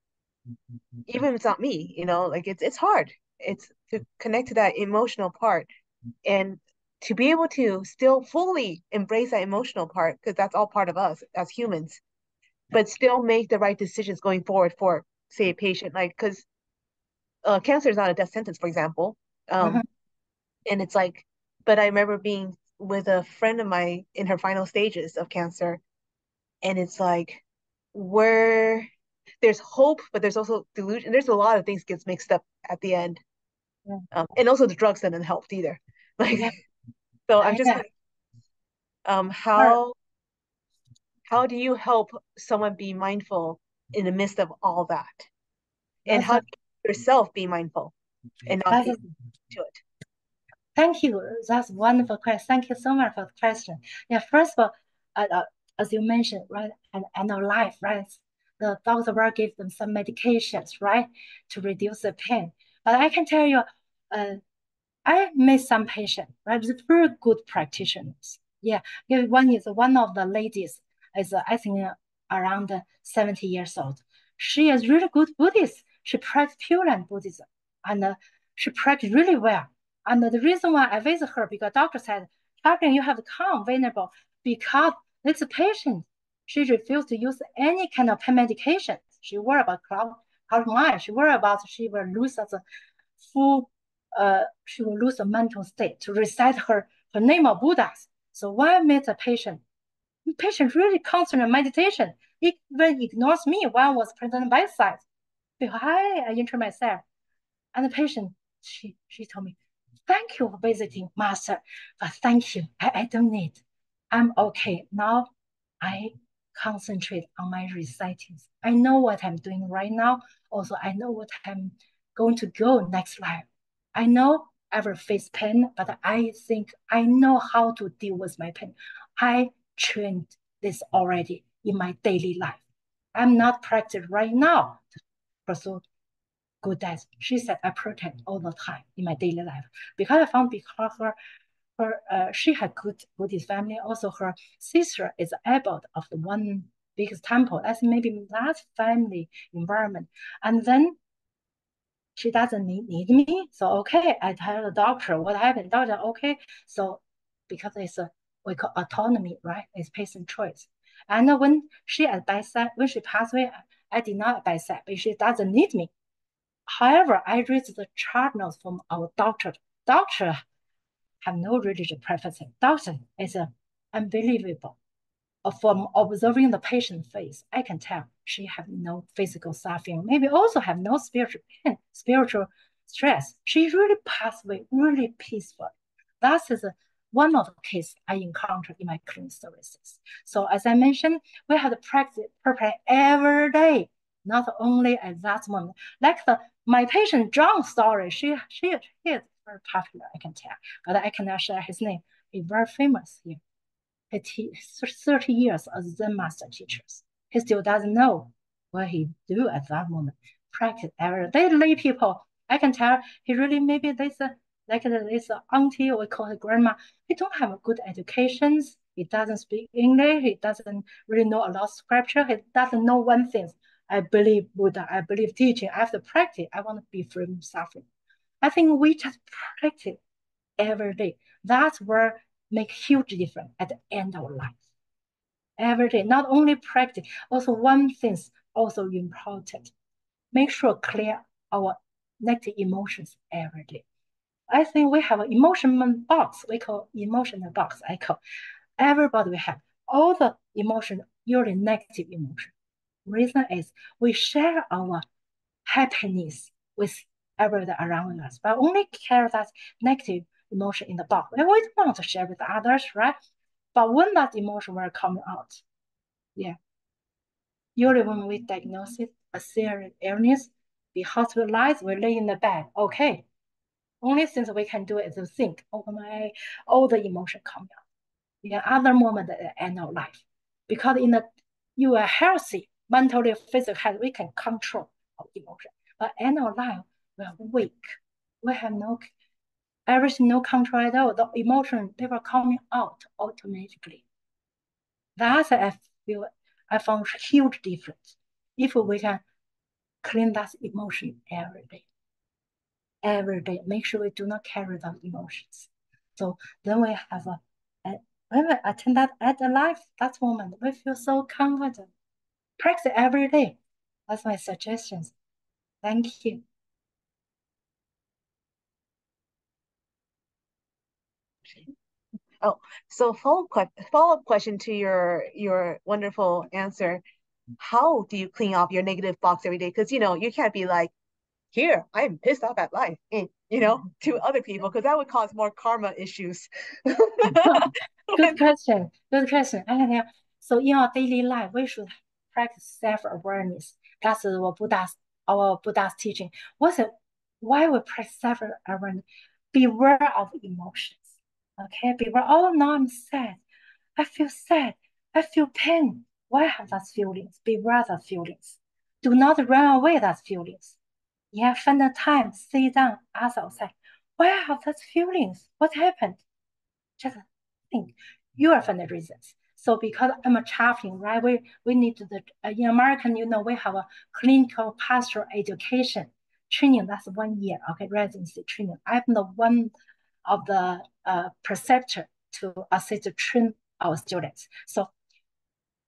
even if it's not me, like it's hard. It's to connect to that emotional part and to be able to still fully embrace that emotional part because that's all part of us as humans, but still make the right decisions going forward for, say, a patient. Like, because cancer is not a death sentence, for example. And it's like, but I remember being with a friend of mine in her final stages of cancer, and it's like, where there's hope, but there's also delusion. There's a lot of things gets mixed up at the end. And also the drugs didn't help either. Like, Yeah. so I'm just Yeah. kind of, how do you help someone be mindful in the midst of all that? And That's how a, do you yourself be mindful and not that's be a, to it? Thank you. That's wonderful question. Thank you so much for the question. Yeah, first of all, as you mentioned, right, and end of life, right? The doctor will give them some medications, right, to reduce the pain. But I can tell you, uh, I met some patients, right, with very good practitioners. Yeah, one is one of the ladies is I think around 70 years old. She is really good Buddhist. She practices Pure Land Buddhism, and she practices really well. And the reason why I visit her because doctor said, Catherine, you have to come vulnerable because this patient, she refused to use any kind of pain medication. She worried about cloud mind. She worried about she will lose the full she will lose the mental state to recite her name of Buddhas. So when I meet a patient, the patient really concentrate on meditation. It even ignores me when I was present bedside. Because I enter myself. And the patient, she told me, thank you for visiting, master, but thank you. I don't need. I'm okay. Now I concentrate on my recitings. I know what I'm doing right now. Also, I know what I'm going to go next life. I know I will face pain, but I think I know how to deal with my pain. I trained this already in my daily life. I'm not practicing right now to pursue good death. She said I protect all the time in my daily life because I found because she had good Buddhist family. Also, her sister is abbot of the one biggest temple. That's maybe that family environment. And then she doesn't need me. So okay, I tell the doctor what happened. Doctor, okay. So because it's a we call autonomy, right? It's patient choice. And when she at bedside, when she passed away, I did not at bedside, but she doesn't need me. However, I raised the chart notes from our doctor. Doctor have no religious preference. Doctor is unbelievable. From observing the patient's face, I can tell she have no physical suffering, maybe also have no spiritual pain, spiritual stress. She really passed away really peaceful. That is one of the cases I encountered in my clinical services. So as I mentioned, we have to practice prepare every day, not only at that moment. Like my patient John's story, she is very popular, I can tell, but I cannot share his name. He's very famous here. 30 years as Zen master teachers. He still doesn't know what he do at that moment. Practice every day. Lay people, I can tell he really maybe this like this auntie we call her grandma. He don't have a good education. He doesn't speak English. He doesn't really know a lot of scripture. He doesn't know one thing. I believe Buddha. I believe teaching. I have to practice. I want to be free from suffering. I think we just practice every day. That's where make huge difference at the end of life. Every day, not only practice, also one thing also important. Make sure clear our negative emotions every day. I think we have an emotion box. We call emotional box. I call everybody we have all the emotion, usually negative emotion. Reason is we share our happiness with everyone around us, but only carry that negative emotion in the box. And we don't want to share with others, right? But when that emotion will come out, yeah. Usually when we diagnose it, a serious illness, be hospitalized, we lay in the bed, okay. Only things we can do is to think, oh my, all the emotion coming out. In other moment at the end of life. Because you are healthy, mentally, physically, we can control our emotion. But end of life, we are weak. We have everything no control at all. The emotion, they were coming out automatically. That's I found huge difference. If we can clean that emotion every day, make sure we do not carry those emotions. So then we have when we attend that at the life, that moment, we feel so confident. Practice every day. That's my suggestions. Thank you. Oh, so follow-up question to your wonderful answer. How do you clean up your negative box every day? Because you can't be like, here, I'm pissed off at life. to other people, because that would cause more karma issues. Good question. Good question. I can tell. So in our daily life, we should practice self-awareness. That's our Buddha's teaching. Why we practice self-awareness? Beware of emotions. Okay, beware. Oh, now I'm sad. I feel sad. I feel pain. Why have those feelings? Beware those feelings. Do not run away those feelings. Yeah, find the time, sit down, ask outside. Why I have those feelings? What happened? Just think. You are find the reasons. So because I'm a chaplain, right? We need in American, we have a clinical pastoral education training. That's 1 year, okay, residency training. I'm the one of the preceptor to assist to train our students. So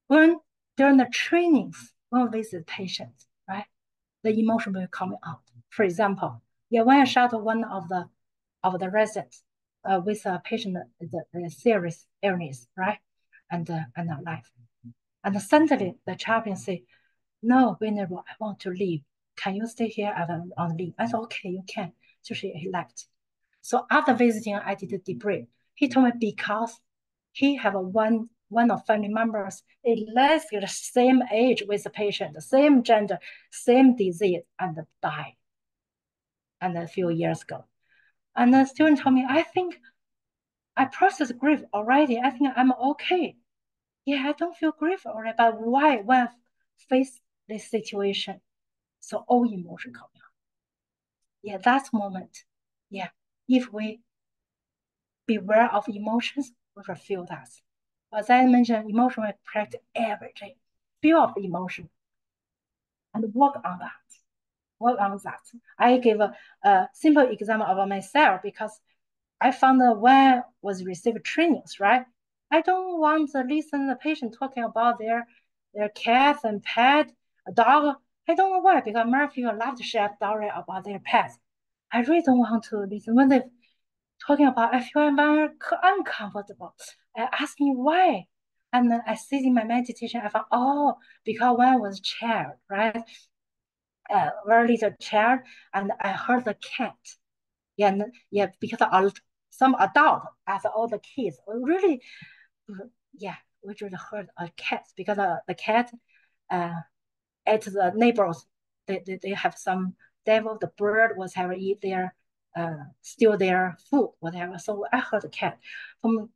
when during the trainings, when we visit patients, right, the emotion will come out. For example, yeah, when I shadowed one of the residents with a patient the serious illness, right, and life, and suddenly the chaplain say, "No, Venerable, I want to leave. Can you stay here? I want to leave." I said, "Okay, you can." So he left. So after visiting, I did a debrief. He told me because he have one of family members exactly the same age with the patient, the same gender, same disease, and died. And a few years ago. And the student told me, I think I processed grief already. I think I'm okay. Yeah, I don't feel grief already, but why when I face this situation? So all emotion coming out. Yeah, that moment. Yeah, if we beware of emotions, we will feel that. As I mentioned, emotion we practice every day. Feel of the emotion and work on that. Work on that. I give a simple example of myself because I found that when I was receiving trainings, right? I don't want to listen to the patient talking about their cats and pet, a dog. I don't know why, because many people love to share story about their pets. I really don't want to listen. When they talking about, I feel very uncomfortable. I ask me why. And then I sit in my meditation, I found, oh, because when I was a child, right? Very little child, and I heard the cat. Yeah, yeah, because some adult as all the kids really, yeah, we just heard a cat because the cat at the neighbors, they have some devil, the bird, whatever, eat their steal their food, whatever. So I heard the cat. From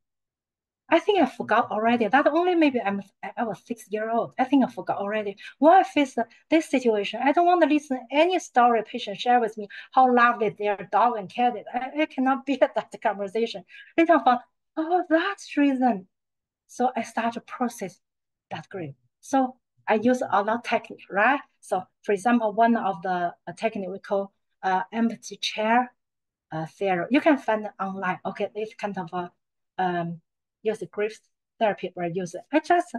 I think I forgot already. That only maybe I was 6 years old. I think I forgot already. When I face this situation, I don't want to listen any story patient share with me how lovely their dog and cat is. I cannot bear that conversation. Later I found, oh, that's reason. So I start to process that grief. So I use a lot of technique, right? So for example, one of the technique we call empty chair theory. You can find it online. Okay, this kind of use grief therapy where I use it. I just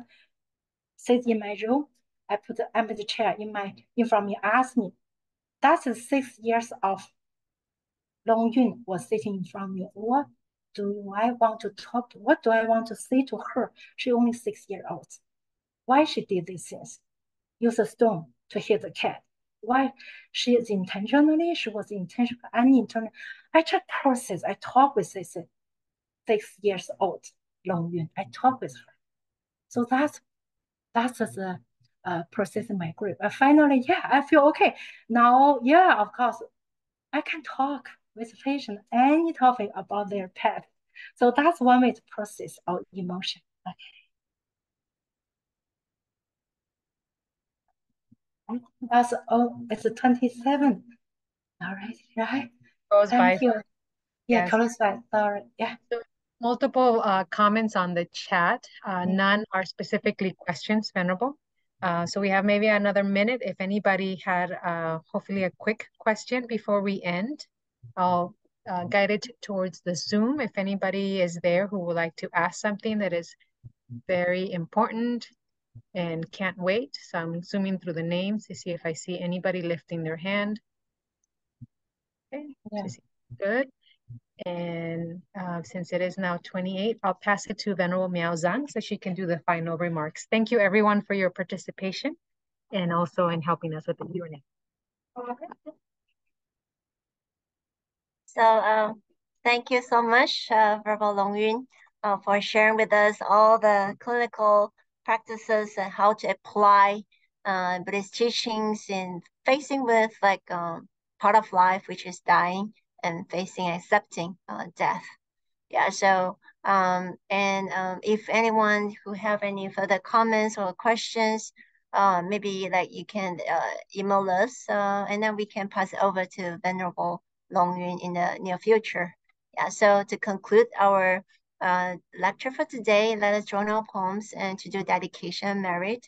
sit in my room. I put the empty chair in front of me. Ask me. That's 6 years of Long Yun was sitting in front of me. What do I want to talk to? What do I want to say to her? She only 6 years old. Why she did these things? Use a stone to hit the cat. Why she is intentionally? She was intentional, unintentional. I just process. I talk with this 6 years old Long Yun. I talk with her. So that's the processing my grief. Finally, yeah, I feel okay. Now, yeah, of course, I can talk with the patient any topic about their pet. So that's one way to process our emotion. Okay. That's it's 27. All right. Goes by. Thank you. Yeah, Yes. close by. Sorry. Yeah. So multiple comments on the chat. None are specifically questions, Venerable. So we have maybe another minute. If anybody had hopefully a quick question before we end, I'll guide it towards the Zoom. If anybody is there who would like to ask something that is very important and can't wait. So I'm zooming through the names to see if I see anybody lifting their hand. Okay, Yeah. good. And since it is now 28, I'll pass it to Venerable Miao Zhang so she can do the final remarks. Thank you everyone for your participation and also in helping us with the Q&A. So thank you so much, Verbal Longyun, for sharing with us all the clinical practices and how to apply Buddhist teachings in facing with like part of life, which is dying, and facing accepting death. Yeah, so if anyone who have any further comments or questions, maybe like you can email us, and then we can pass it over to Venerable Longyun in the near future. Yeah, so to conclude our lecture for today, let us join our poems and to do dedication merit.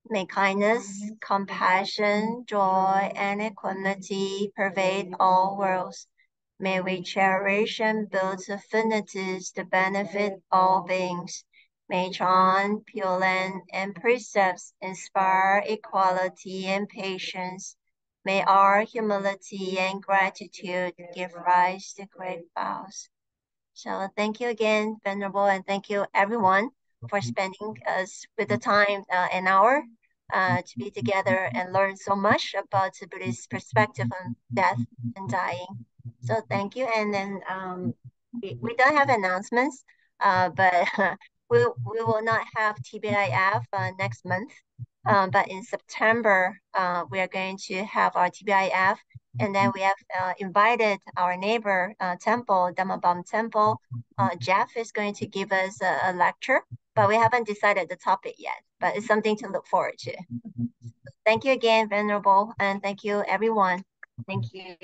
May kindness, compassion, joy, and equanimity pervade all worlds. May we cherish and build affinities to benefit all beings. May Chan, Pure Land, and precepts inspire equality and patience. May our humility and gratitude give rise to great vows. So thank you again, Venerable, and thank you everyone for spending us with the time, an hour, to be together and learn so much about the Buddhist perspective on death and dying. So thank you. And then we don't have announcements, but we will not have TBIF next month. But in September, we are going to have our TBIF, and then we have invited our neighbor temple, Dhammabam Temple. Jeff is going to give us a lecture, but we haven't decided the topic yet. But it's something to look forward to. Thank you again, Venerable, and thank you everyone. Thank you.